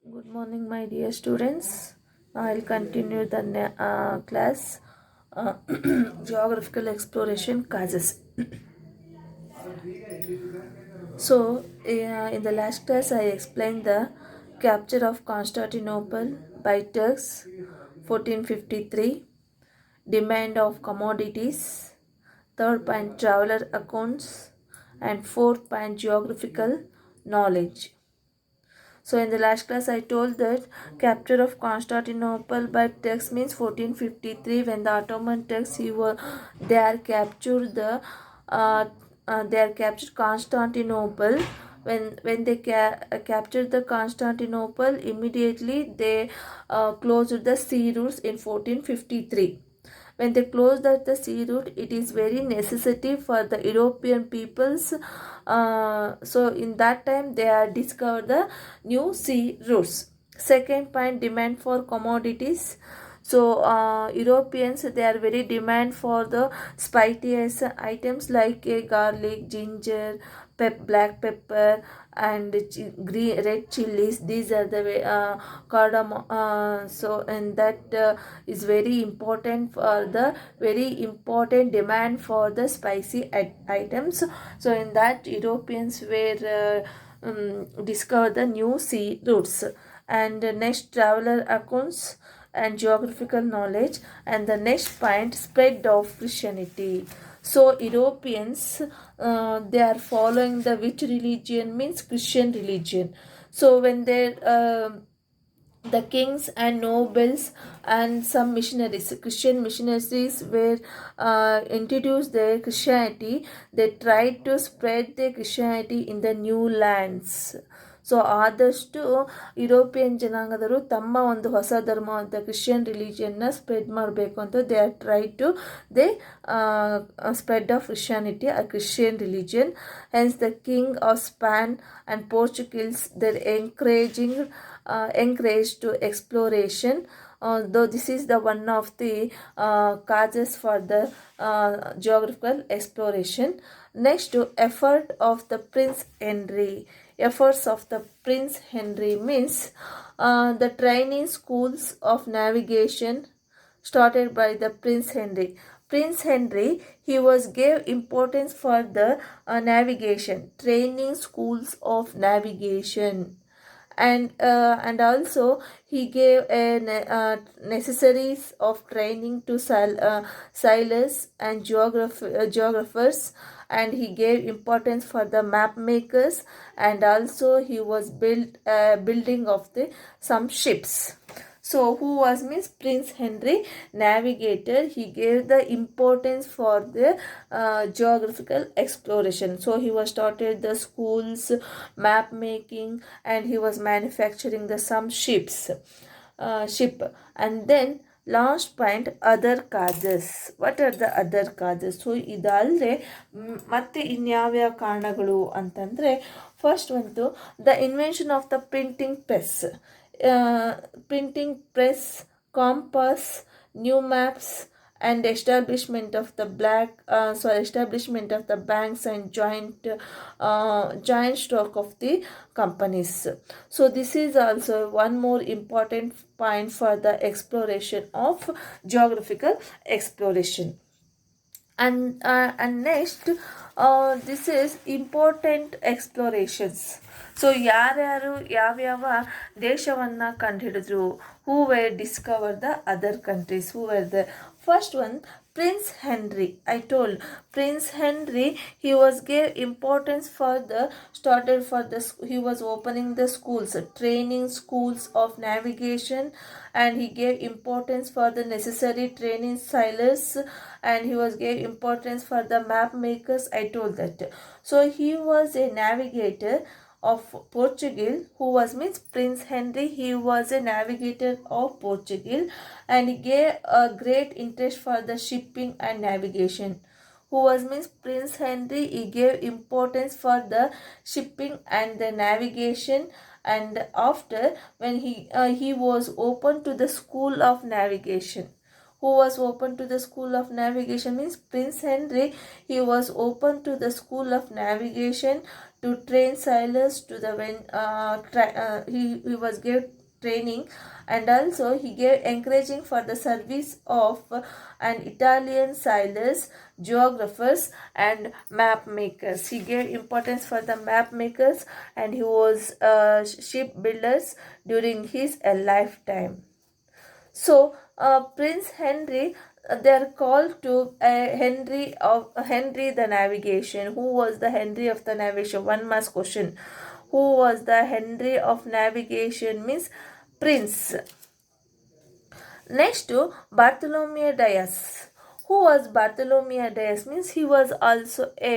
Good morning, my dear students. Now I'll continue the class Geographical Exploration Causes. In the last class, I explained the capture of Constantinople by Turks, 1453, demand of commodities, third point, traveler accounts, and fourth point, geographical knowledge. So in the last class, I told that capture of Constantinople by Turks means 1453 when the Ottoman Turks they are captured uh, Constantinople. When they captured the Constantinople, immediately they closed the sea routes in 1453. When they closed the sea route, it is very necessity for the European peoples. So in that time, they are discovered the new sea routes. Second point, demand for commodities. So Europeans, they are very demand for the spiciest items like garlic, ginger, black pepper, and green red chilies. These are the cardamom. So and that is very important for the very important demand for the spicy items. So in that, Europeans were discover the new sea routes. And next, traveler accounts and geographical knowledge. And the next point, spread of Christianity. So Europeans, they are following the which religion means Christian religion. So when they the kings and nobles and some missionaries, Christian missionaries, were introduced their Christianity. They tried to spread their Christianity in the new lands. So ಆದಷ್ಟು European ಜನಾಂಗದವರು ತಮ್ಮ ಒಂದು ಹೊಸ ಧರ್ಮವಾದ Christian ರಿಲಿಜಿಯನ್ನ spread ಮಾಡಬೇಕು ಅಂತ they are try to they spread of Christianity a Christian religion. Hence the king of Spain and Portuguese, they encouraged to exploration. Though this is the one of the causes for the geographical exploration. Next, effort of the Prince Henry. Efforts of the Prince Henry means the training schools of navigation started by the Prince Henry. Prince Henry, he was gave importance for the navigation, training schools of navigation, and also he gave a necessaries of training to sailors and geographers, and he gave importance for the map makers, and also he was building of the some ships. So who was means Prince Henry, navigator. He gave the importance for the geographical exploration. So he was started the schools, map making, and he was manufacturing the some ship. And then last point, other causes. What are the other causes? So ಇದಲ್ಲದೆ ಮತ್ತೆ ಇನ್ಯಾವ್ಯಾವ ಕಾರಣಗಳು ಅಂತಂದರೆ, first ಒಂದು the invention of the printing press. Printing press, compass, new maps, and establishment of the establishment of the banks and joint stock of the companies. So this is also one more important point for the exploration of geographical exploration. And next, this is important explorations. So ಯಾರ್ಯಾರು ಯಾವ್ಯಾವ ದೇಶವನ್ನು ಕಂಡುಹಿಡಿದ್ರು, who were discover the other countries, who were the first one Prince Henry. I told Prince Henry, he was gave importance for the he was opening the schools, training schools of navigation, and he gave importance for the necessary training sailors, and he was gave importance for the map makers. I told that. So he was a navigator of Portugal, who was means Prince Henry. He was a navigator of Portugal, and he gave a great interest for the shipping and navigation. Who was means Prince Henry, he gave importance for the shipping and the navigation. And after, when he was open to the school of navigation, who was open to the school of navigation means Prince Henry. He was open to the school of navigation to train sailors to the he was gave training, and also he gave encouraging for the service of an Italian sailors, geographers and map makers. He gave importance for the map makers, and he was ship builders during his lifetime. So Prince Henry, they are called to Henry the Navigation. Who was the Henry of the Navigation? One must question. Who was the Henry of Navigation means Prince. Next to Bartholomew Dias. Who was Bartholomew Dias means he was also a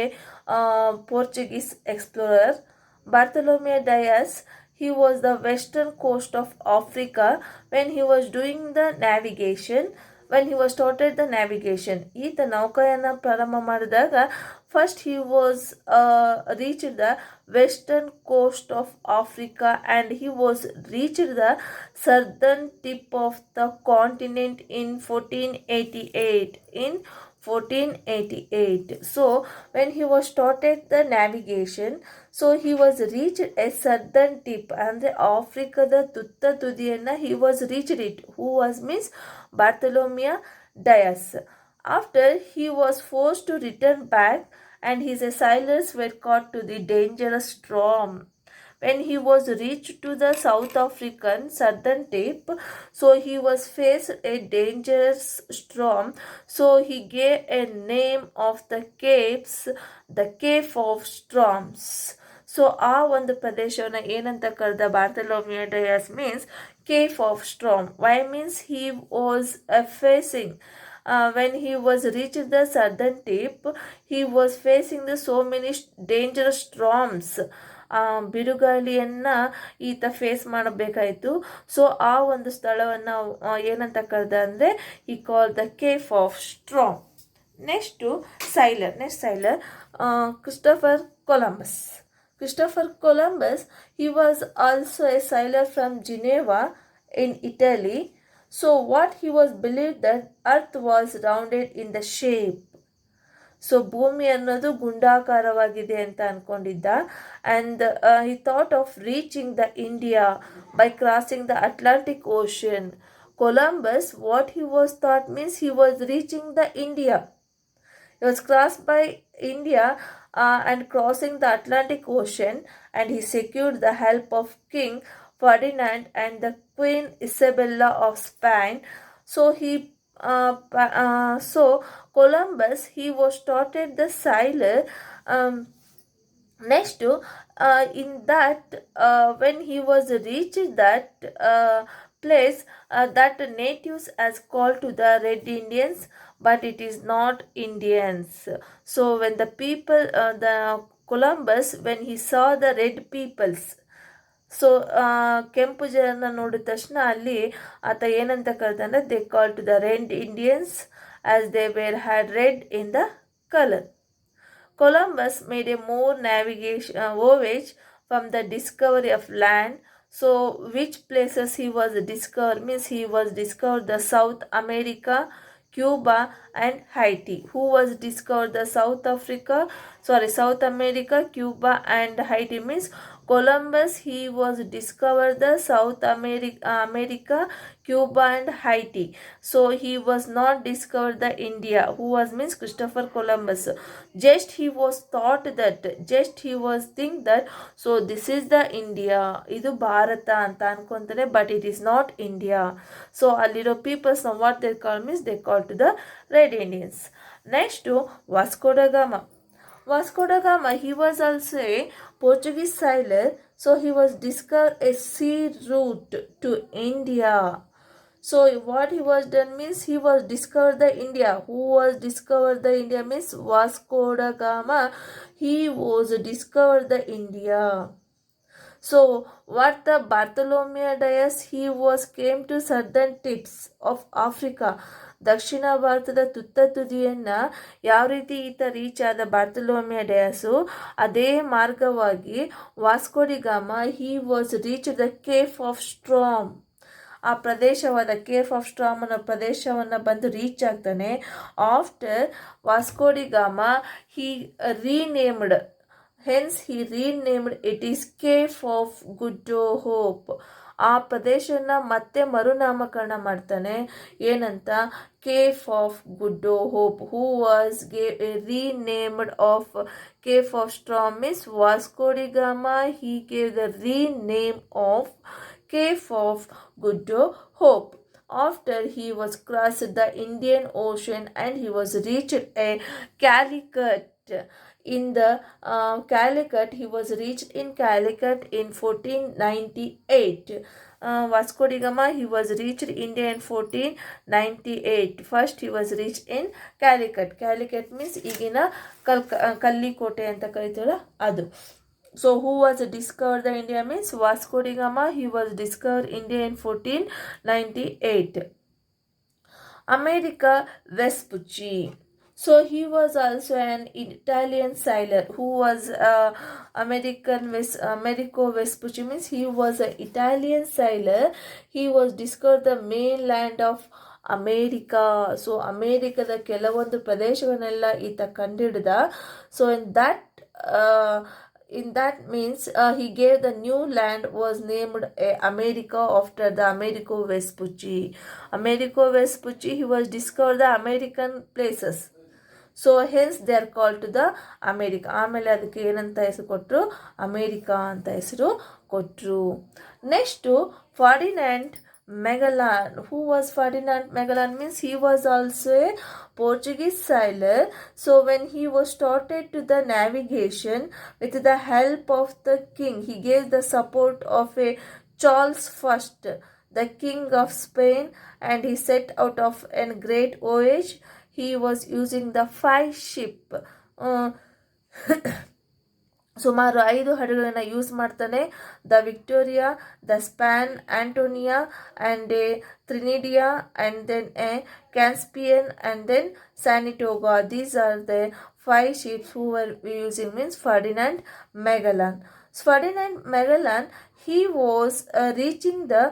Portuguese explorer. Bartholomew Dias, he was the western coast of Africa when he was doing the navigation. When he was started the navigation, ಈತ ನೌಕಾಯನ ಪ್ರಾರಂಭ ಮಾಡಿದಾಗ first he was reached the western coast of Africa, and he was reached the southern tip of the continent in 1488. In 1488. So when he was started the navigation, so he was reached a southern tip ಅಂದ್ರೆ ಆಫ್ರಿಕಾದ ತುತ್ತ ತುದಿಯನ್ನ he was reached it. Who was means Bartholomew Dias. After he was forced to return back, and his sailors were caught to the dangerous storm. When he was reached to the South African southern tip, so he was faced a dangerous storm. So he gave a name of the capes, the Cape of Storms. So ಆ ಒಂದು ಪ್ರದೇಶವನ್ನು ಏನಂತ ಕರೆದ Bartholomew Dias means Cape of Storm. Why means he was facing when he was reached the southern tip, he was facing the so many dangerous storms. ಬಿರುಗಾಳಿಯನ್ನು ಈತ face ಮಾಡಬೇಕಾಯಿತು. So ಆ ಒಂದು ಸ್ಥಳವನ್ನು ಏನಂತ ಕರೆದ ಅಂದರೆ ಈ call the Cape of Storm. Next sailor Christopher Columbus. Christopher Columbus, he was also a sailor from Geneva in Italy. So what he was believed that earth was rounded in the shape. So ಭೂಮಿ ಅನ್ನೋದು ಗುಂಡಾಕಾರವಾಗಿದೆ ಅಂತ ಅನ್ಕೊಂಡಿದ್ದ. And he thought of reaching the India by crossing the Atlantic Ocean. Columbus, what he was thought means he was reaching the India. He was crossed by India and crossing the Atlantic Ocean, and he secured the help of King Ferdinand and the Queen Isabella of Spain. So Columbus, he was started the sailor. Next to in that when he was reached that place, that natives as called to the Red Indians, but it is not Indians. So when the people, the Columbus, when he saw the red peoples, so ಕೆಂಪು ಜನರನ್ನ ನೋಡಿದ ತಕ್ಷಣ ಅಲ್ಲಿ ಆತ ಏನಂತ ಕರೆದಂದ್ರೆ they call to the red Indians as they were had red in the colour. Columbus made a more navigation voyage from the discovery of land. So which places he was discovered means he was discovered the South America, Cuba and Haiti. Who was discovered the South America, Cuba and Haiti means Columbus, he was discovered the South America, Cuba and Haiti. So he was not discovered the India. Who was means Christopher Columbus. Just he was thought that, just he was think that, so this is the India, idu Bharata anta ankontane, but it is not India. So alliro people, so what they call means they call to the Red Indians. Next to Vasco da Gama. Vasco da Gama, he was also a Portuguese sailor. So he was discovered a sea route to India. So what he was done means he was discovered the India. Who was discovered the India means Vasco da Gama. He was discovered the India. So what the Bartholomew Dias, he was came to southern tips of Africa. ದಕ್ಷಿಣ ಭಾರತದ ತುತ್ತ ತುದಿಯನ್ನು ಯಾವ ರೀತಿ ಈತ reach ಆದ ಬಾರ್ತಲೋಮಿಯೋ Dias, ಅದೇ ಮಾರ್ಗವಾಗಿ Vasco da Gama he was reach the Cape of Storm. ಆ ಪ್ರದೇಶವಾದ ಕೇಫ್ ಆಫ್ ಸ್ಟ್ರಾಮ್ ಅನ್ನೋ ಪ್ರದೇಶವನ್ನು ಬಂದು ರೀಚ್ ಆಗ್ತಾನೆ. After Vasco da Gama he renamed, hence he renamed it is Cape of Good Hope. ಆ ಪ್ರದೇಶನ ಮತ್ತೆ ಮರುನಾಮಕರಣ ಮಾಡ್ತಾನೆ, ಏನಂತ, Cape of Good Hope. Who was renamed of Cape of Storm is Vasco da Gama. He gave the rename of Cape of Good Hope after he was crossed the Indian Ocean and he was reached a Calicut. In the Calicut, he was reached in Calicut in 1498. Vasco da Gama, he was reached India in 1498. First he was reached in Calicut. Calicut means ಈಗಿನ ಕಲ್ಲಿಕೋಟೆ ಅಂತ ಕರಿತೀವಲ್ಲ ಅದು. So who was discovered the India means Vasco da Gama. He was discovered India in 1498. Americo Vespucci. So he was also an Italian sailor who was Americo Vespucci means he was an Italian sailor. He was discovered the mainland of America. So ಅಮೇರಿಕದ ಕೆಲವೊಂದು ಪ್ರದೇಶಗಳನ್ನೆಲ್ಲ ಈತ ಕಂಡಿಡಿದ. So in that means he gave the new land was named America after the Americo Vespucci. Americo Vespucci, he was discovered the American places. So hence they are called to the America. ಆಮೇಲೆ ಅದಕ್ಕೆ ಏನಂತ ಹೆಸರು ಕೊಟ್ಟರು, America ಅಂತ ಹೆಸರು ಕೊಟ್ಟರು. Next Ferdinand Magellan. Who was Ferdinand Magellan means he was also a Portuguese sailor. So when he was started to the navigation with the help of the king, he gave the support of a Charles I, the king of Spain, and he set out of a great voyage. He was using the 5 ship. ಸುಮಾರು 5 ಹಡಗುಗಳನ್ನು use ಮಾಡ್ತಾನೆ. The Victoria, the Span, Antonia and a Trinidad and then a Caspian and then Santiago. These are the 5 ships who were using means Ferdinand Magellan. Ferdinand Magellan, he was reaching the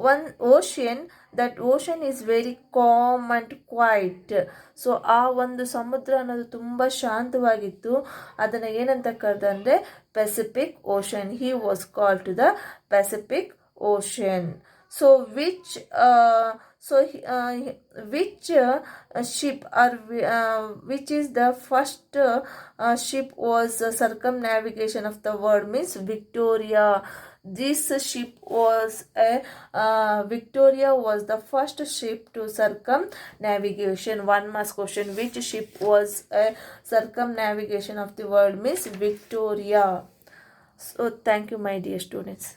one ocean. That ocean is very calm and quiet. So ಆ ಒಂದು ಸಮುದ್ರ ಅನ್ನೋದು ತುಂಬ ಶಾಂತವಾಗಿತ್ತು. ಅದನ್ನು ಏನಂತ ಕರೆದಂದರೆ Pacific Ocean. He was called to the Pacific Ocean. So which ship or which is the first ship was circumnavigation of the world means Victoria. This ship was Victoria was the first ship to circumnavigation. One mass question, which ship was circumnavigation of the world means Victoria. So thank you my dear students.